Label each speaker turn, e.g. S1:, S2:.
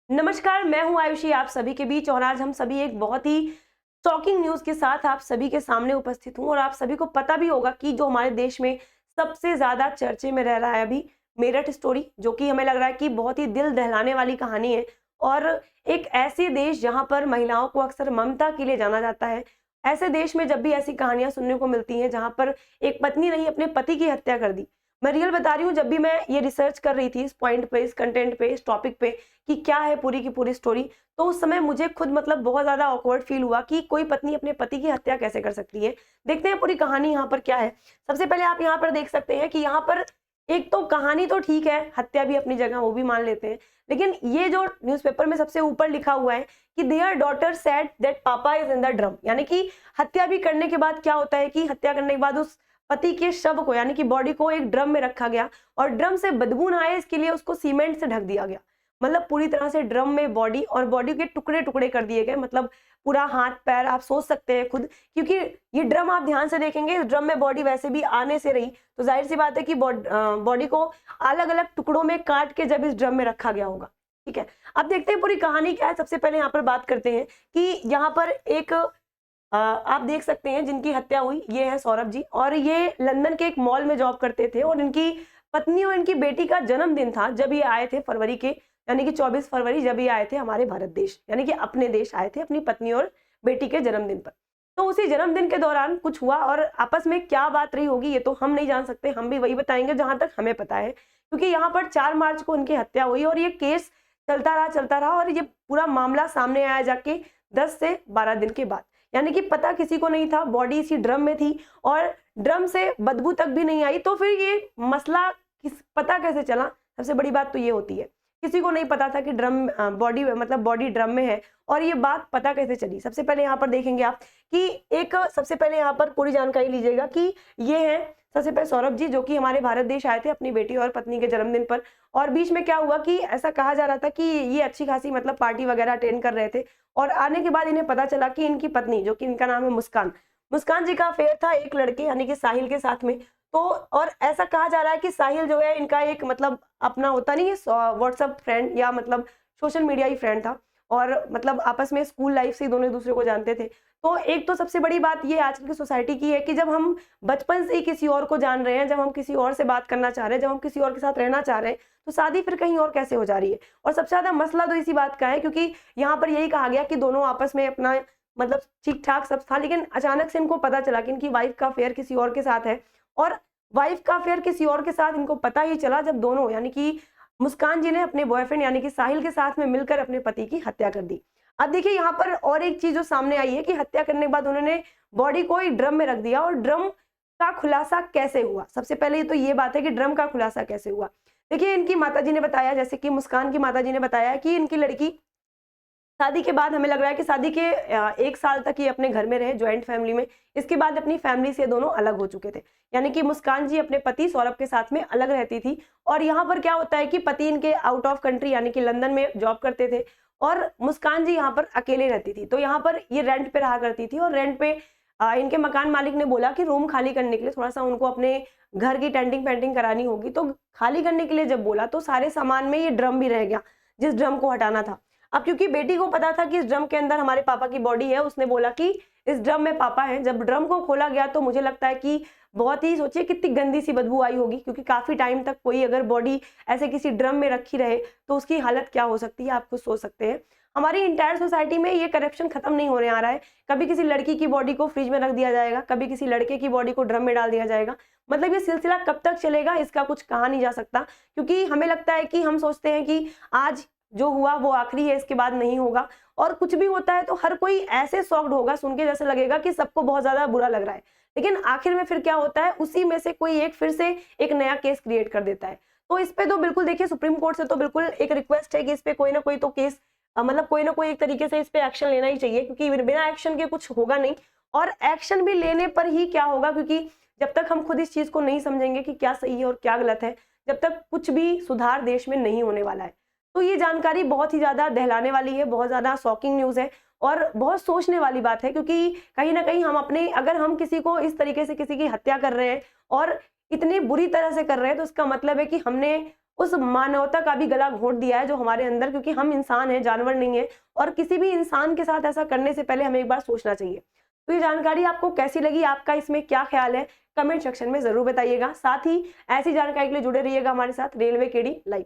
S1: नमस्कार, मैं हूं आयुषी आप सभी के बीच और आज हम सभी एक बहुत ही शॉकिंग न्यूज़ के साथ आप सभी के सामने उपस्थित हूं और आप सभी को पता भी होगा कि जो हमारे देश में सबसे ज़्यादा चर्चे में रह रहा है अभी मेरठ स्टोरी, जो कि हमें लग रहा है कि बहुत ही दिल दहलाने वाली कहानी है। और एक ऐसे देश जहां पर महिलाओं को अक्सर ममता के लिए जाना जाता है, ऐसे देश में जब भी ऐसी कहानियां सुनने को मिलती हैं जहां पर एक पत्नी ने ही अपने पति की हत्या कर दी। मैं रियल बता रही हूँ, जब भी मैं ये रिसर्च कर रही थी इस पॉइंट पे, इस कंटेंट पे, इस टॉपिक पे कि क्या है पूरी की पूरी स्टोरी, तो उस समय मुझे खुद मतलब बहुत ज़्यादा ऑकवर्ड फील हुआ कि कोई पत्नी अपने पति की हत्या कैसे कर सकती है। देखते हैं पूरी कहानी यहाँ पर क्या है। सबसे पहले आप यहाँ पर देख सकते हैं कि यहाँ पर एक तो कहानी तो ठीक है, हत्या भी अपनी जगह, वो भी मान लेते हैं। लेकिन ये जो न्यूज़पेपर में सबसे ऊपर लिखा हुआ है कि देयर डॉटर सेड दैट पापा इज इन द ड्रम, यानी कि हत्या भी करने के बाद क्या होता है कि हत्या करने के बाद उस पति के शव को, यानी कि बॉडी को एक ड्रम में रखा गया और ड्रम से बदबू ना आए इसके लिए उसको सीमेंट से ढक दिया गया। मतलब पूरी तरह से ड्रम में बॉडी और बॉडी के टुकड़े टुकड़े कर दिए गए, मतलब पूरा हाथ पैर आप सोच सकते हैं खुद, क्योंकि ये ड्रम आप ध्यान से देखेंगे, इस ड्रम में बॉडी वैसे भी आने से रही, तो जाहिर सी बात है कि बॉडी को अलग अलग टुकड़ों में काट के जब इस ड्रम में रखा गया होगा। ठीक है, अब देखते हैं पूरी कहानी क्या है। सबसे पहले यहाँ पर बात करते हैं कि यहाँ पर एक आप देख सकते हैं जिनकी हत्या हुई, ये है सौरभ जी, और ये लंदन के एक मॉल में जॉब करते थे और इनकी पत्नी और इनकी बेटी का जन्मदिन था जब ये आए थे फरवरी के, यानी कि 24 फरवरी, जब ये आए थे हमारे भारत देश, यानी कि अपने देश आए थे अपनी पत्नी और बेटी के जन्मदिन पर। तो उसी जन्मदिन के दौरान कुछ हुआ और आपस में क्या बात रही होगी ये तो हम नहीं जान सकते, हम भी वही बताएंगे जहां तक हमें पता है, क्योंकि यहाँ पर 4 मार्च को उनकी हत्या हुई और ये केस चलता रहा और ये पूरा मामला सामने आया जाके 10 से 12 दिन के बाद, यानी कि पता किसी को नहीं था, बॉडी इसी ड्रम में थी और ड्रम से बदबू तक भी नहीं आई। तो फिर ये मसला पता कैसे चला? सबसे बड़ी बात तो ये होती है, किसी को नहीं पता था कि ड्रम बॉडी, मतलब बॉडी ड्रम में है, और ये बात पता कैसे चली। सबसे पहले यहाँ पर देखेंगे आप कि एक, सबसे पहले यहाँ पर पूरी जानकारी लीजिएगा कि ये है सबसे पहले सौरभ जी, जो कि हमारे भारत देश आए थे अपनी बेटी और पत्नी के जन्मदिन पर। और बीच में क्या हुआ कि ऐसा कहा जा रहा था कि ये अच्छी खासी मतलब पार्टी वगैरह अटेंड कर रहे थे और आने के बाद इन्हें पता चला कि इनकी पत्नी, जो कि इनका नाम है मुस्कान, मुस्कान जी का अफेयर था एक लड़के यानी कि साहिल के साथ में। तो और ऐसा कहा जा रहा है कि साहिल जो है इनका एक मतलब अपना होता नहीं है व्हाट्सएप फ्रेंड या मतलब सोशल मीडिया ही फ्रेंड था, और मतलब आपस में स्कूल लाइफ से ही दोनों एक दूसरे को जानते थे। तो एक तो सबसे बड़ी बात ये आजकल की सोसाइटी की है कि जब हम बचपन से ही किसी और को जान रहे हैं, जब हम किसी और से बात करना चाह रहे हैं, जब हम किसी और के साथ रहना चाह रहे हैं, तो शादी फिर कहीं और कैसे हो जा रही है। और सबसे ज्यादा मसला तो इसी बात का है, क्योंकि यहाँ पर यही कहा गया कि दोनों आपस में अपना मतलब ठीक ठाक सब था, लेकिन अचानक से इनको पता चला कि इनकी वाइफ का अफेयर किसी और के साथ है। और वाइफ का अफेयर किसी और के साथ इनको पता ही चला जब दोनों, यानी कि मुस्कान जी ने अपने बॉयफ्रेंड यानी कि साहिल के साथ में मिलकर अपने पति की हत्या कर दी। अब देखिए यहाँ पर और एक चीज जो सामने आई है कि हत्या करने के बाद उन्होंने बॉडी को एक ड्रम में रख दिया, और ड्रम का खुलासा कैसे हुआ? सबसे पहले तो ये बात है कि ड्रम का खुलासा कैसे हुआ। देखिए इनकी माताजी ने बताया, जैसे कि मुस्कान की माताजी ने बताया कि इनकी लड़की शादी के बाद, हमें लग रहा है कि शादी के 1 साल तक ये अपने घर में रहे जॉइंट फैमिली में। इसके बाद अपनी फैमिली से दोनों अलग हो चुके थे, यानी कि मुस्कान जी अपने पति सौरभ के साथ में अलग रहती थी। और यहाँ पर क्या होता है कि पति इनके आउट ऑफ कंट्री यानी कि लंदन में जॉब करते थे और मुस्कान जी यहाँ पर अकेले रहती थी। तो यहाँ पर ये रेंट पे रहा करती थी और रेंट पे इनके मकान मालिक ने बोला कि रूम खाली करने के लिए थोड़ा सा उनको अपने घर की टेंटिंग पेंटिंग करानी होगी। तो खाली करने के लिए जब बोला तो सारे सामान में ये ड्रम भी रह गया जिस ड्रम को हटाना था। अब क्योंकि बेटी को पता था कि इस ड्रम के अंदर हमारे पापा की बॉडी है, उसने बोला कि इस ड्रम में पापा हैं। जब ड्रम को खोला गया तो मुझे लगता है कि बहुत ही, सोचिए कितनी गंदी सी बदबू आई होगी, क्योंकि काफी टाइम तक कोई अगर बॉडी ऐसे किसी ड्रम में रखी रहे तो उसकी हालत क्या हो सकती है, आप खुद सोच सकते हैं। हमारी इंटायर सोसाइटी में ये करप्शन खत्म नहीं होने आ रहा है। कभी किसी लड़की की बॉडी को फ्रिज में रख दिया जाएगा, कभी किसी लड़के की बॉडी को ड्रम में डाल दिया जाएगा। मतलब ये सिलसिला कब तक चलेगा इसका कुछ कहा नहीं जा सकता, क्योंकि हमें लगता है कि हम सोचते हैं कि आज जो हुआ वो आखिरी है, इसके बाद नहीं होगा। और कुछ भी होता है तो हर कोई ऐसे शॉक्ड होगा सुन के, जैसे लगेगा कि सबको बहुत ज्यादा बुरा लग रहा है, लेकिन आखिर में फिर क्या होता है, उसी में से कोई एक फिर से एक नया केस क्रिएट कर देता है। तो इस पे तो बिल्कुल देखिए, सुप्रीम कोर्ट से तो बिल्कुल एक रिक्वेस्ट है कि इस पे कोई ना कोई तो केस, मतलब कोई ना कोई एक तरीके से इस पे एक्शन लेना ही चाहिए, क्योंकि बिना एक्शन के कुछ होगा नहीं। और एक्शन भी लेने पर ही क्या होगा, क्योंकि जब तक हम खुद इस चीज को नहीं समझेंगे कि क्या सही है और क्या गलत है, जब तक कुछ भी सुधार देश में नहीं होने वाला है। तो ये जानकारी बहुत ही ज्यादा दहलाने वाली है, बहुत ज्यादा शॉकिंग न्यूज है और बहुत सोचने वाली बात है, क्योंकि कहीं ना कहीं हम अपने, अगर हम किसी को इस तरीके से किसी की हत्या कर रहे हैं और इतनी बुरी तरह से कर रहे हैं, तो इसका मतलब है कि हमने उस मानवता का भी गला घोंट दिया है जो हमारे अंदर, क्योंकि हम इंसान हैं, जानवर नहीं है, और किसी भी इंसान के साथ ऐसा करने से पहले हमें एक बार सोचना चाहिए। तो ये जानकारी आपको कैसी लगी, आपका इसमें क्या ख्याल है, कमेंट सेक्शन में जरूर बताइएगा। साथ ही ऐसी जानकारी के लिए जुड़े रहिएगा हमारे साथ रेलवे केडी लाइव।